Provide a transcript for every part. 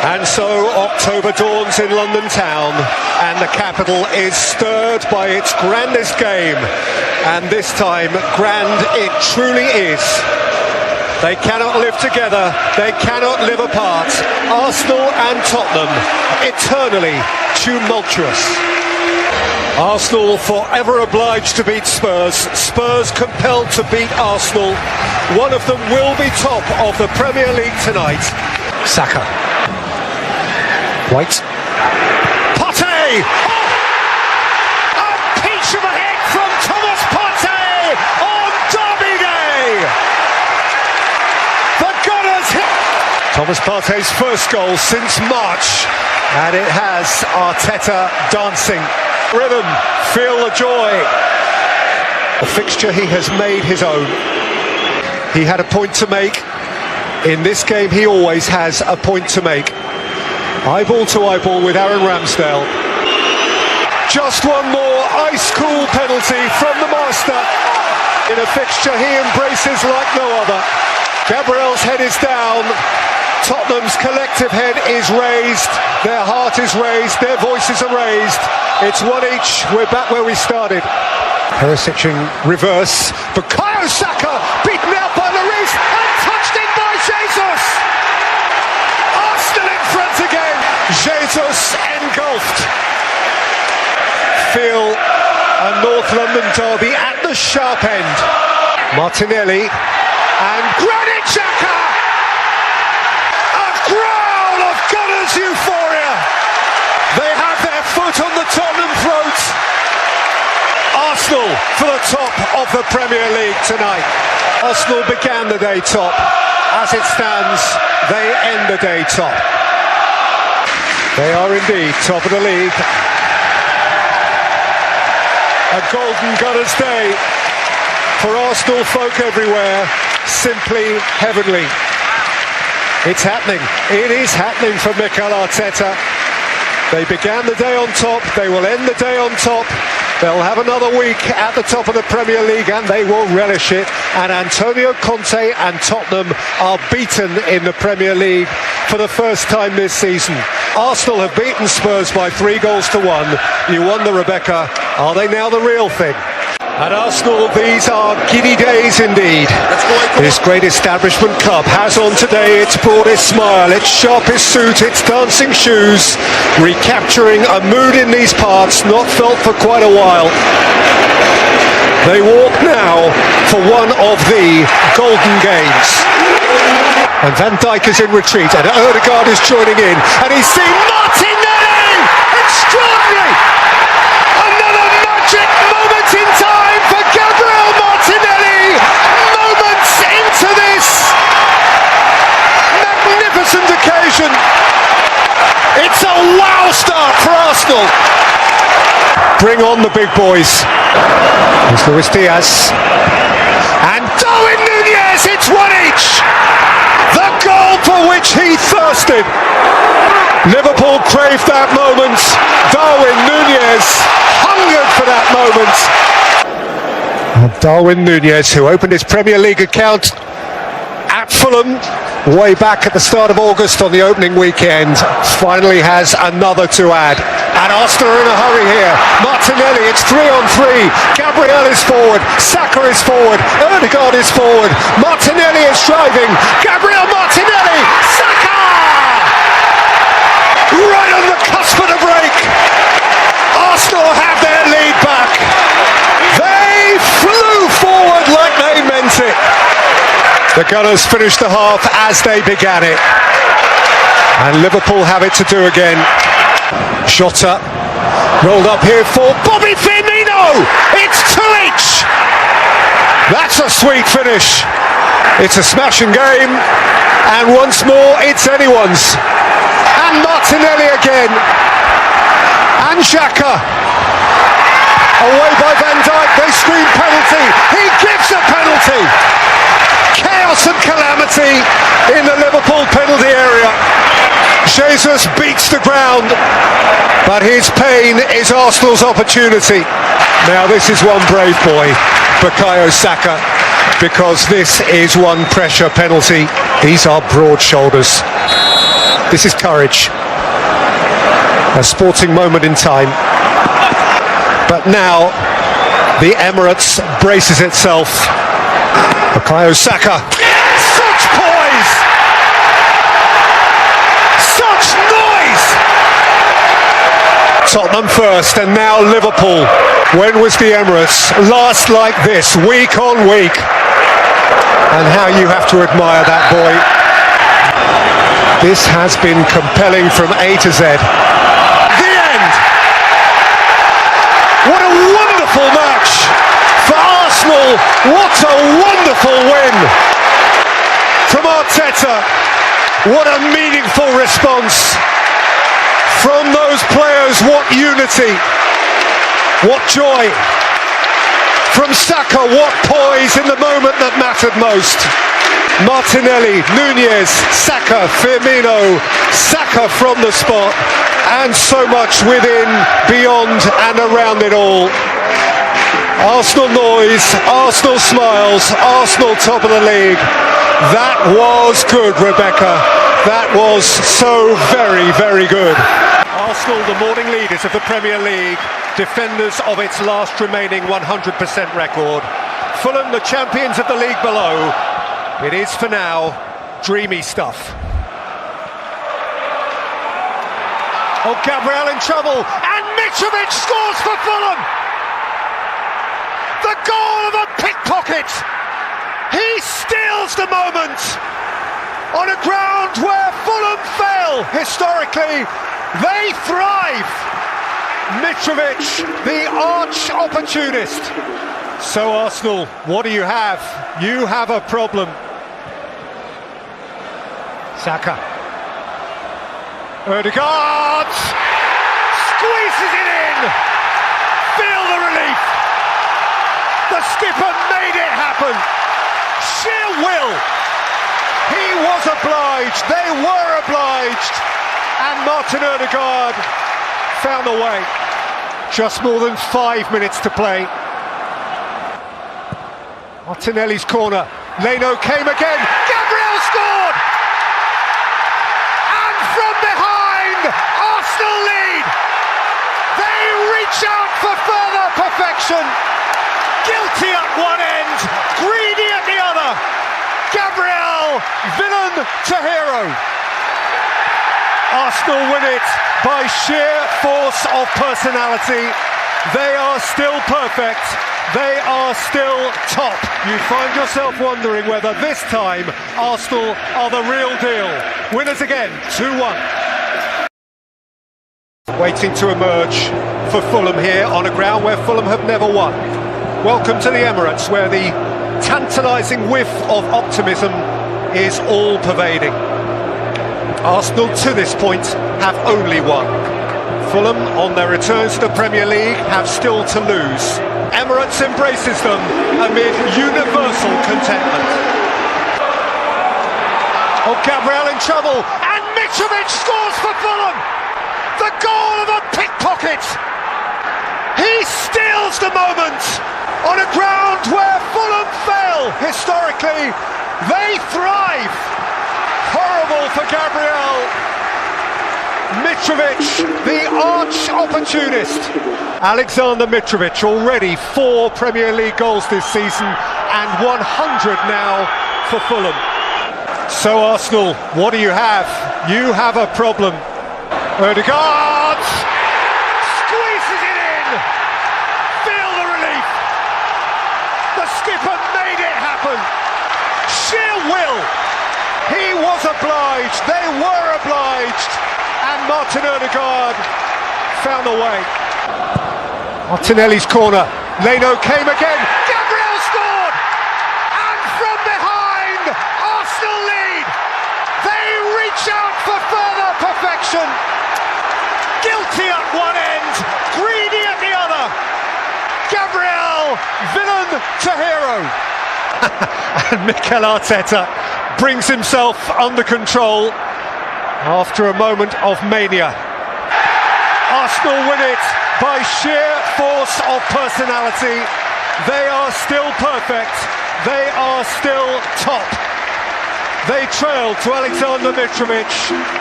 And so October dawns in London town, and the capital is stirred by its grandest game. And this time, grand it truly is. They cannot live together, they cannot live apart. Arsenal and Tottenham, eternally tumultuous. Arsenal forever obliged to beat Spurs, Spurs compelled to beat Arsenal. One of them will be top of the Premier League tonight. Saka. White. Partey! Oh! A peach of a hit from Thomas Partey on Derby Day! The Gunners hit! Thomas Partey's first goal since March, and it has Arteta dancing. Rhythm, feel the joy. A fixture he has made his own. He had a point to make. In this game he always has a point to make. Eyeball to eyeball with Aaron Ramsdale. Just one more ice-cool penalty from the master. In a fixture he embraces like no other. Gabriel's head is down. Tottenham's collective head is raised. Their heart is raised. Their voices are raised. It's one each. We're back where we started. Perisic in reverse. Bukayo Saka beaten out by Lloris and touched in by Jesus. Arsenal in front again. Jesus engulfed. Feel a North London derby at the sharp end. Martinelli and Granit Xhaka. A growl of Gunners euphoria. They have their foot on the Tottenham throat. Arsenal for the top of the Premier League tonight. Arsenal began the day top. As it stands, they end the day top. They are indeed top of the league. A golden Gunners day for Arsenal folk everywhere. Simply heavenly. It's happening. It is happening for Mikel Arteta. They began the day on top. They will end the day on top. They'll have another week at the top of the Premier League and they will relish it. And Antonio Conte and Tottenham are beaten in the Premier League for the first time this season. Arsenal have beaten Spurs by 3-1. You wonder, Rebecca, are they now the real thing? At Arsenal, these are giddy days indeed. This great establishment club has on today its broadest smile, its sharpest suit, its dancing shoes, recapturing a mood in these parts not felt for quite a while. They walk now for one of the golden games. And Van Dijk is in retreat, and Ødegaard is joining in, and he's seen Martinelli! Extraordinary! Another magic moment in time for Gabriel Martinelli! Moments into this magnificent occasion! It's a wow start for Arsenal! Bring on the big boys. Here's Luis Diaz. And Darwin Núñez, it's one each! The goal for which he thirsted. Liverpool craved that moment. Darwin Núñez hungered for that moment. And Darwin Núñez, who opened his Premier League account at Fulham way back at the start of August on the opening weekend, finally has another to add. And Arsenal are in a hurry here. Martinelli, it's 3-on-3. Gabriel is forward. Saka is forward. Ødegaard is forward. Martinelli is driving. Gabriel Martinelli. Saka! Right on the cusp of the break. Arsenal have their lead back. They flew forward like they meant it. The Gunners finished the half as they began it. And Liverpool have it to do again. Jota rolled up here for Bobby Firmino. It's 2 each. That's a sweet finish. It's a smashing game, and once more it's anyone's. And Martinelli again. And Xhaka. Away by Van Dijk. They scream penalty. He gives a penalty. Chaos and calamity in the Liverpool penalty area. Jesus beats the ground, but his pain is Arsenal's opportunity. Now this is one brave boy, Bukayo Saka, because this is one pressure penalty. These are broad shoulders. This is courage. A sporting moment in time. But now the Emirates braces itself. Bukayo Saka. Such poise! Such noise! Tottenham first and now Liverpool. When was the Emirates last like this, week on week? And how you have to admire that boy. This has been compelling from A to Z. The end! What a wonderful match for Arsenal! What a wonderful win from Arteta! What a meaningful response from those players! What unity! What joy! From Saka, what poise in the moment that mattered most. Martinelli, Nunez, Saka, Firmino, Saka from the spot, and so much within, beyond and around it all. Arsenal noise, Arsenal smiles, Arsenal top of the league. That was good, Rebecca. That was so very, very good. Arsenal, the morning leaders of the Premier League, defenders of its last remaining 100% record. Fulham, the champions of the league below. It is, for now, dreamy stuff. Oh, Gabriel in trouble, and Mitrovic scores for Fulham! The goal of a pickpocket! He steals the moment! On a ground where Fulham fail, historically, they thrive! Mitrovic, the arch opportunist. So Arsenal, what do you have? You have a problem. Saka. Ødegaard squeezes it in. Feel the relief. The skipper made it happen. Sheer will. He was obliged. They were obliged. And Martin Ødegaard found the way. Just more than 5 minutes to play. Martinelli's corner. Leno came again. Gabriel scored! And from behind, Arsenal lead. They reach out for further perfection. Guilty at one end, greedy at the other. Gabriel, villain to hero. Arsenal win it by sheer force of personality. They are still perfect. They are still top. You find yourself wondering whether this time Arsenal are the real deal. Winners again, 2-1. Waiting to emerge for Fulham here on a ground where Fulham have never won. Welcome to the Emirates, where the tantalising whiff of optimism is all-pervading. Arsenal, to this point, have only won. Fulham, on their return to the Premier League, have still to lose. Emirates embraces them amid universal contentment. Oh, Gabriel in trouble, and Mitrovic scores for Fulham! The goal of a pickpocket! He steals the moment! On a ground where Fulham fail, historically, they thrive! Horrible for Gabriel. Mitrovic, the arch opportunist. Alexander Mitrovic, already 4 Premier League goals this season and 100 now for Fulham. So Arsenal, what do you have? You have a problem. Ødegaard squeezes it in. Feel the relief. The skipper made it happen. Sheer will. He was obliged. They were obliged. And Martin Ødegaard found the way. Martinelli's corner. Leno came again. Gabriel scored! And from behind, Arsenal lead. They reach out for further perfection. Guilty at one end, greedy at the other. Gabriel, villain to hero. And Mikel Arteta brings himself under control after a moment of mania. Arsenal win it by sheer force of personality. They are still perfect. They are still top. They trailed to Alexander Mitrovic,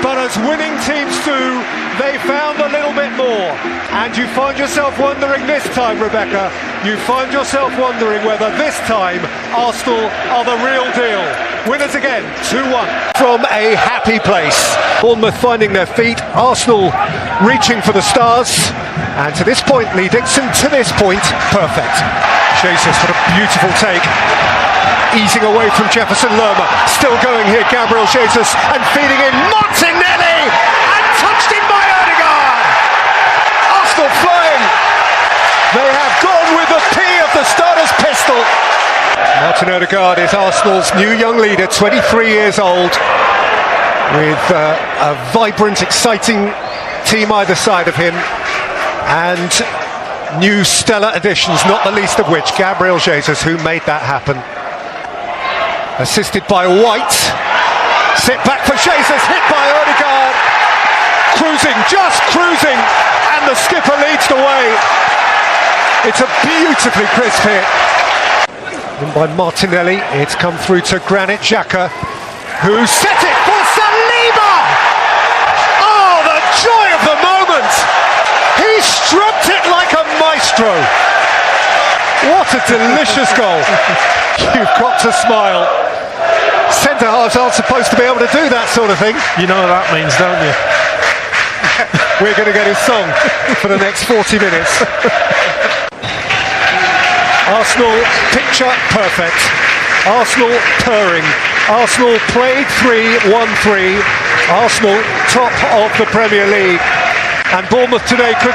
but as winning teams do, they found a little bit more. And you find yourself wondering this time, Rebecca, you find yourself wondering whether this time Arsenal are the real deal. Winners again, 2-1. From a happy place. Bournemouth finding their feet, Arsenal reaching for the stars. And to this point, Lee Dixon, to this point, perfect. Jesus, what a beautiful take. Easing away from Jefferson Lerma, still going here, Gabriel Jesus, and feeding in Martinelli, and touched in by Odegaard. Arsenal flying. They have gone with the P of the starter's pistol. Martin Odegaard is Arsenal's new young leader, 23 years old, with a vibrant, exciting team either side of him, and new stellar additions, not the least of which Gabriel Jesus, who made that happen. Assisted by White, set back for Jesus, hit by Odegaard, cruising, just cruising, and the skipper leads the way. It's a beautifully crisp hit. In by Martinelli, it's come through to Granit Xhaka, who set it for Saliba! Oh, the joy of the moment! He stroked it like a maestro. What a delicious goal. You've got to smile. Centre-halves aren't supposed to be able to do that sort of thing. You know what that means, don't you? We're going to get his song for the next 40 minutes. Arsenal picture perfect. Arsenal purring. Arsenal played 3-1-3. Arsenal top of the Premier League. And Bournemouth today could